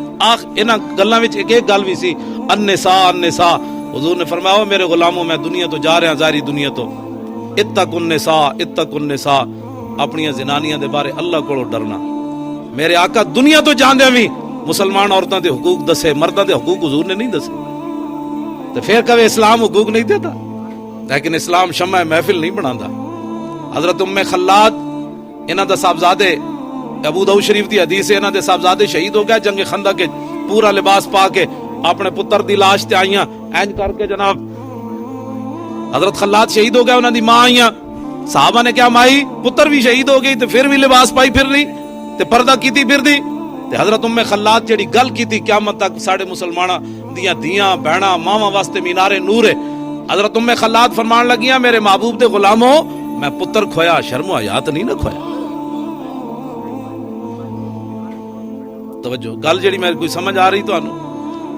انہاں گلاں وچ ایک گل بھی سی، النساء النساء، حضور نے فرمایا میرے غلاموں میں دنیا تو جا رہا ہوں ظاہری دنیا تو، اتقوا النساء اتقوا النساء، اپنی زنانیاں دے بارے اللہ کولو ڈرنا، میرے آقا دنیا تو جاندے بھی مسلمان عورتاں دے حقوق دسے، مرداں دے حقوق حضور نے نہیں دسے، تو پھر کبھی اسلام حقوق نہیں دیتا، لیکن اسلام شمع محفل نہیں بناتا۔ حضرت ام خلاد انہاں دا صاحبزادے، ابو داؤد شریف دی حدیث ہے، انہاں دے صاحبزادے شہید ہو گئے جنگ خندق کے، پورا لباس پا کے اپنے پتر دی لاش تے آئیاں اینج کر کے، جناب حضرت خلاد شہید ہو گئے، انہاں دی ماں آئیاں، صحابہ نے کیا مائی پتر بھی شہید ہو گئی تے پھر بھی لباس پائی پھر رہی تے پردہ کیتی پھر دی، تے حضرت ام خلاد جڑی گل کیتی قیامت تک ساڈے مسلماناں دیاں دیاں بہناں ماواں واسطے مینار نور ہے، حضرت ام خلاد فرمان لگیاں میرے محبوب دے غلامو میں پتر کھویا شرم و حیا نہیں نہ کھویا. توجہ گل جڑی میں کوئی سمجھ آ رہی تو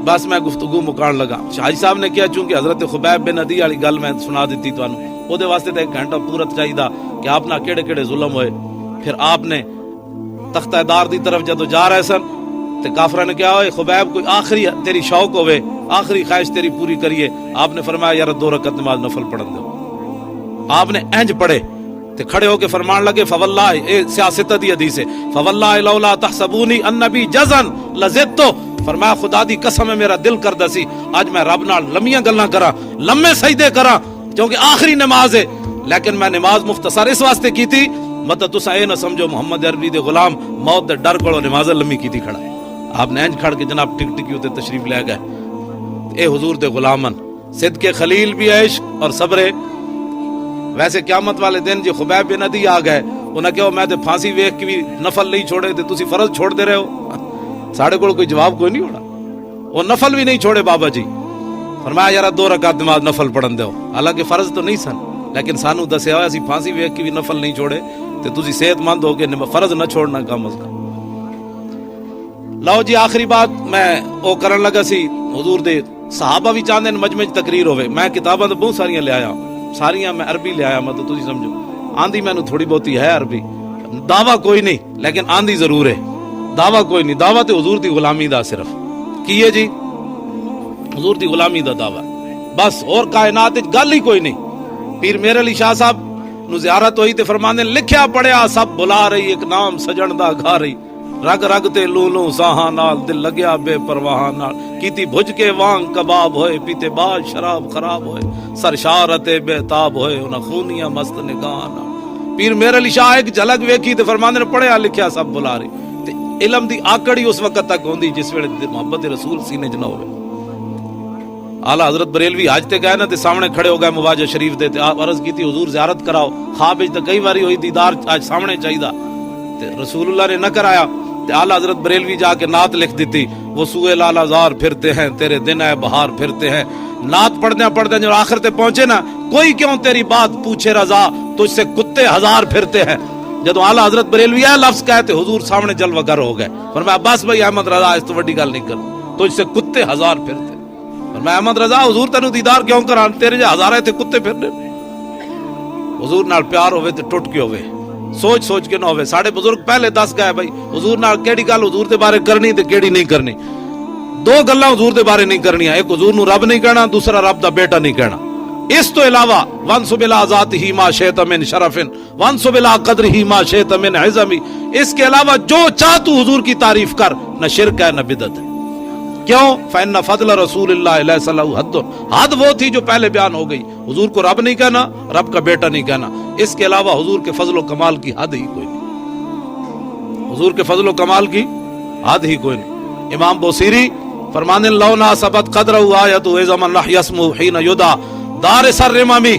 بس میں گفتگو مکان لگا. شاہی صاحب نے کیا چونکہ حضرت خبیب بن عدی والی گل میں سنا دیتی تو وہ دے واسطے تو ایک گھنٹہ پورت چاہیے کہ آپ نہ کیڑے کیڑے ظلم ہوئے. پھر آپ نے تختہ دار دی طرف جدو جا رہے سن تے کافرہ نے کیا ہوئے خبیب کوئی آخری تیری شوق ہوئے آخری خواہش تیری پوری کریے. آپ نے فرمایا یار 2 رکعت نماز نفل پڑھن دو. آپ نے انج پڑھے تے کھڑے ہو کے فرمان لگے فواللہ اے سیاست دی حدیث ہے فواللہ لولا تحسبونی النبی جزن لزدتو. فرمایا خدا دی قسم ہے میرا دل کردا سی اج میں رب نال لمیاں گلاں کراں لمے سجدے کراں کیونکہ آخری نماز ہے. لیکن میں نماز مختصر اس واسطے کی تھی مطلب تساں اے نہ سمجھو محمد عربی دے غلام موت دے ڈر کولوں نماز لمی کیتی کھڑا. آپ نے انج کھڑ کے جناب ٹک ٹکی تے تشریف لے گئے. اے حضور دے غلامن صدق خلیل بھی عشق اور صبر. ویسے قیامت والے دن جی خبیب بن عدی آ گئے انہاں کہو میں تے پھانسی ویکھ کے بھی نفل نہیں چھوڑے تے تسی فرض چھوڑ دے رہے ہو. ساڈے کول کوئی جواب کوئی نہیں ہونا. وہ نفل بھی نہیں چھوڑے بابا جی. فرمایا یار 2 رکعت نماز نفل پڑھن دیو. حالانکہ فرض تو نہیں سن لیکن سانو دسیا ہوا اسی پھانسی ویکھ کے بھی نفل نہیں چھوڑے تے تسی صحت مند ہو کے فرض نہ چھوڑنا کم از کم. لو جی آخری بات میں او کرن لگا سی حضور دے صحابہ بھی چاہندے مجمع تقریر ہوے. میں کتاباں تو بہت ساریاں لے آیا ساریاں میں عربی لے آیا مطلب تسی سمجھو آندھی مینوں تھوڑی بہتی ہے عربی دعویٰ کوئی نہیں لیکن آندھی ضرور ہے. دعویٰ کوئی نہیں دعویٰ تے حضور دی غلامی دا صرف کیے جی حضور دی غلامی دا دعویٰ بس اور کائنات گل ہی کوئی نہیں. پیر میرے علی شاہ صاحب نو زیارت ہوئی تے فرماندے لکھیا پڑھیا سب بلا رہی ایک نام سجن دا گھا رہی رگ رگ تے لولوں ساہاں نال دل لگیا بے پرواہ نال کیتی بھج کے وانگ کباب ہوئے پیتے بعد شراب خراب ہوئے سرشارت بے تاب ہوئے انہاں خونیاں مست نگاہ نال. پیر میرے علی شاہ ایک جھلک ویکھی تے فرماندے پڑھیا لکھیا سب بلا رہی تے علم دی آکڑی اس وقت تک ہوندی جس ویلے محبت رسول سینے چ نہ ہوئے. اعلیٰ حضرت بریلوی حج تے گئے نا تے سامنے کھڑے ہو گئے مواجہ شریف دے تے عرض کیتی حضور زیارت کراؤ. خواب وچ تے کئی واری ہوئی دیدار آج سامنے چاہیدا تے رسول اللہ نے نہ کرایا تے اعلیٰ حضرت بریلوی جا کے نعت لکھ دیتی وہ سوئے لال ہزار پھرتے ہیں تیرے دن ہے بہار پھرتے ہیں. نعت پڑھتے جب آخر تے پہنچے نا کوئی کیوں تیری بات پوچھے رضا تجھ سے کتے 1000 پھرتے ہیں. جدو اعلیٰ حضرت بریلوی ہے لفظ کہتے حضور سامنے جلوہ گر ہو گئے. فرمایا بس بھائی احمد رضا اس تو بڑی گل نہیں کر تجھ سے کتے 1000 پھرتے. فرمایا احمد رضا حضور تینوں دیدار کیوں کران تیرے جو 1000 تھے کتے پھرنے. حضور نال پیار ہوئے تے ٹوٹ کے ہوئے سوچ سوچ کے نہ ہوئے. ساڑھے بزرگ پہلے دس گئے بھائی حضور نال کیڑی گل حضور دے بارے کرنی تے کیڑی نہیں کرنی. 2 گلاں حضور دے بارے نہیں کرنی ایک حضور نو رب نہیں کہنا دوسرا رب دا بیٹا نہیں کہنا. اس تو علاوہ وانسب الى ذاتہ ما شئت من شرف وانسب الى قدرہ ما شئت من عظم. اس کے علاوہ جو چاہ تو حضور کی تعریف کر نہ شرک ہے نہ بدعت ہے. کیوں فإن فضل رسول اللہ لیس لہ حد. حد وہ تھی جو پہلے بیان ہو گئی. حضور کو رب نہیں کہنا رب کا بیٹا نہیں کہنا. اس کے علاوہ حضور کے فضل و کمال کی حد ہی کوئی نہیں. حضور کے فضل و کمال کی حد ہی کوئی نہیں. امام بوصیری فرمانے لو ناسبت قدرہ آیت زمن لہ یسمو حین یدا دار سر رمامی.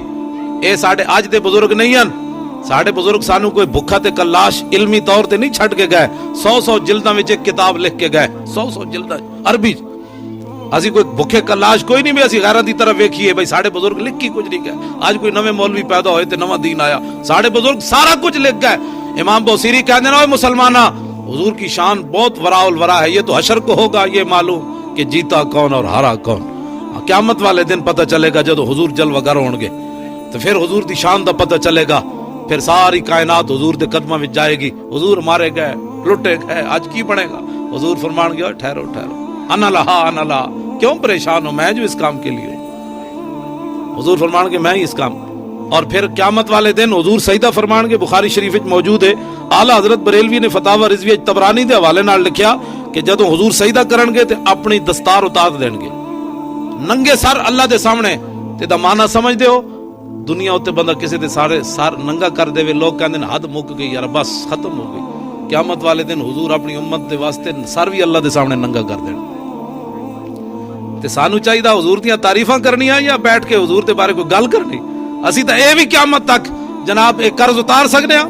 اے ساڑھے آج دے بزرگ نہیں ہیں. ساڑھے بزرگ سانو کوئی بھکھا تے کلاش علمی طور تے نہیں چھٹ کے گئے. 100 جلداں وچ ایک کتاب لکھ کے گئے 100 جلداں عربی. اسی کوئی بھکھے کلاش کوئی نہیں بھی اسی غیرت دی طرف ویکھیے بھائی ساڑھے بزرگ لکھ کی کچھ نہیں گئے. آج کوئی نویں مولوی پیدا ہوئے تے نواں دین آیا. ساڑھے بزرگ سارا کچھ لکھ گئے. امام بوصیری کہتے ہیں مسلمانہ حضور کی شان بہت وراء الورا ہے. یہ تو حشر کو ہوگا یہ معلوم کہ جیتا کون اور ہارا کون. قیامت والے دن پتہ چلے گا جب حضور جلوہ گر ہون گے تو پھر حضور دی شان دا پتہ چلے گا. پھر ساری کائنات حضور دے قدماں وچ جائے گی. حضور مارے گئے لٹے گئے آج کی بنے گا. حضور فرمان گیا ٹھہرو ٹھہرو انا لہا انا لہا. کیوں پریشان ہو میں جو اس کام کے لیے. حضور فرمان کے میں ہی اس کام. اور پھر قیامت والے دن حضور سجدہ فرمان کے بخاری شریف وچ موجود ہے. اعلیٰ حضرت بریلوی نے فتاوی رضویہ طبرانی دے حوالے نال لکھیا کہ جدوں حضور سجدہ کرن گے تے اپنی دستار اتار دین گے ننگے سر اللہ دے سامنے. تے دا معنی سمجھ دے ہو دنیا تے بندہ کسی دے سارے سر ننگا کر دے وے لوگ کہندے حد مک گئی یار بس ختم ہو گئی. قیامت والے دن حضور اپنی امت دے واسطے سر بھی اللہ دے سامنے ننگا کر دین. تے سانو چاہیے حضور دیاں تعریفاں کرنیاں یا بیٹھ کے حضور دے بارے کوئی گل کرنی. اسی تے اے بھی قیامت تک جناب ایک قرض اتار سکنے ہاں.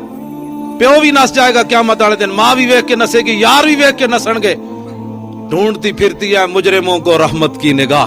پیو بھی نس جائے گا قیامت والے دن ماں بھی ویکھ کے نسے گی یار بھی ویکھ کے نسن گے. ڈھونڈتی پھرتی ہے مجرموں کو رحمت کی نگاہ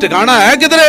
ਟਿਕਾਣਾ ਹੈ ਕਿਧਰੇ।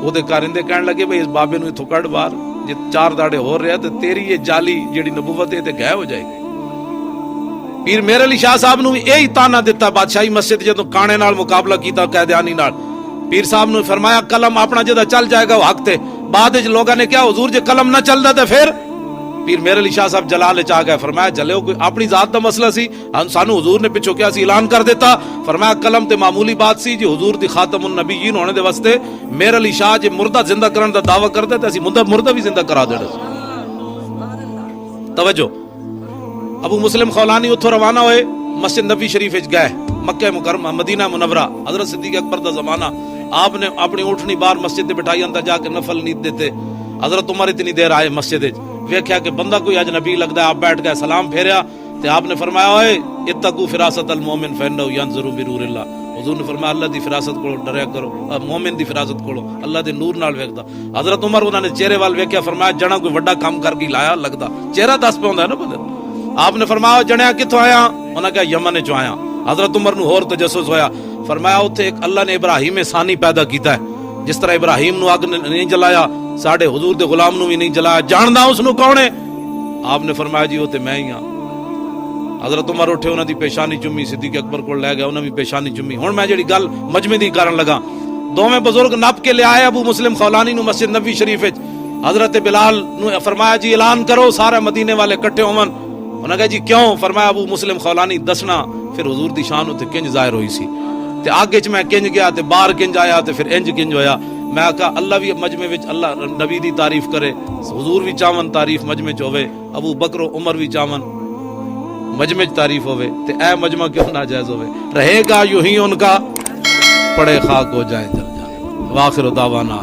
ਉਹਦੇ ਕਾਰਿੰਦੇ ਕਹਿਣ ਲੱਗੇ ਬਈ ਇਸ ਬਾਬੇ ਨੂੰ ਇਥੋਂ ਕੱਢ ਬਾਹਰ, ਜੇ 4 ਦਾੜੇ ਹੋਰ ਰਿਹਾ ਤੇ ਤੇਰੀ ਇਹ ਜਾਲੀ ਜਿਹੜੀ ਨਬੂਵਤ ਹੈ ਤੇ ਗਾਇਬ ਹੋ ਜਾਏਗੀ। ਪੀਰ ਮੇਰ ਅਲੀ ਸ਼ਾਹ ਸਾਹਿਬ ਨੂੰ ਵੀ ਇਹੀ ਤਾਨਾ ਦਿੱਤਾ ਬਾਦਸ਼ਾਹੀ ਮਸਜਿਦ ਜਦੋਂ ਕਾਣੇ ਨਾਲ ਮੁਕਾਬਲਾ ਕੀਤਾ ਕੈਦਿਆਨੀ ਨਾਲ। ਪੀਰ ਸਾਹਿਬ ਨੂੰ ਫਰਮਾਇਆ ਕਲਮ ਆਪਣਾ ਜਿਹਦਾ ਚੱਲ ਜਾਏਗਾ ਉਹ ਹੱਕ ਤੇ। ਬਾਅਦ ਵਿੱਚ ਲੋਕਾਂ ਨੇ ਕਿਹਾ ਹੁਜ਼ੂਰ ਜੇ ਕਲਮ ਨਾ ਚੱਲਦਾ ਤੇ ਫਿਰ پیر میرے علی شاہ صاحب جلال چاہ گئے, فرمایا جلو کوئی اپنی ذات دا مسئلہ سی, سانو حضور نے پچھو کیا سی اعلان کر دیتا, فرمایا قلم تے معمولی بات سی جی حضور دی خاتم النبیین ہونے دے واسطے میرے علی شاہ جی مردہ زندہ کرن دا دعویٰ کردے تے اسی مردہ بھی زندہ کرا دینا. توجہ, ابو مسلم خولانی اتھو روانہ ہوئے, مسجد نبی شریف وچ گئے, مکہ مکرمہ مدینہ منورہ, حضرت صدیق اکبر دا زمانہ, آپ نے اپنی اونٹنی بار مسجد دے بٹھائی اندر جا کے نفل نیت دیتے. حضرت عمر اتنی دیر آئے مسجد وچ, ویکھیا کہ بندہ کوئی اجنبی لگدا ہے, آپ بیٹھ گئے, سلام پھیریا تے آپ نے فرمایا اوئے اتقوا فراست المؤمن فانه ينظر بنور اللہ. حضور نے فرمایا اللہ دی فراست کو ڈریا کرو, مومن دی فراست کو اللہ دے نور نال ویکھدا. حضرت عمر انہوں نے چہرے وال ویکھیا, فرمایا جنا کوئی بڑا کام کر کے لایا لگدا, چہرہ دس پہ ہوندا ہے نا بندے. آپ نے فرمایا جنیا کتھوں آیا, انہاں نے کہا یمن وچوں آیا. حضرت عمر نو ہور تجسس ہویا, فرمایا اوتھے ایک اللہ نے ابراہیم ثانی پیدا کیتا ہے, جس طرح ابراہیم نو اگ نہیں جلایا ساڈے حضور دے غلام نو بھی نہیں جلایا, جاندا اس نو کون ہے؟ آپ نے فرمایا جی وہ تے میں ہی ہاں. حضرت عمر اٹھے, انہاں دی پیشانی چومی, صدیق اکبر کول لے گئے, انہاں بھی پیشانی چومی. ہن میں جڑی گل مجمع دی کرن لگا, دوویں بزرگ نپ کے لے آئے ابو مسلم خولانی نو مسجد نبی شریف وچ. حضرت بلال نو فرمایا جی اعلان کرو سارے مدینے والے اکٹھے ہون. انہاں نے کہا جی کیوں؟ فرمایا ابو مسلم خولانی دسنا پھر حضور دی شان تے کنج ظاہر ہوئی سی, تے آگے چ میں کنج گیا تے باہر کنج آیا تے پھر انج کنج ہویا. میں کہا اللہ بھی مجمع وچ اللہ نبی دی تعریف کرے, حضور بھی چاون تعریف مجمع چ ہوے, ابو بکر و عمر بھی چاون مجمع چ تعریف ہوے, تے اے مجمع کیوں ناجائز ہوے؟ رہے گا یوں ہی ان کا, پڑے خاک ہو جائے جل جانے. واخر دعوانا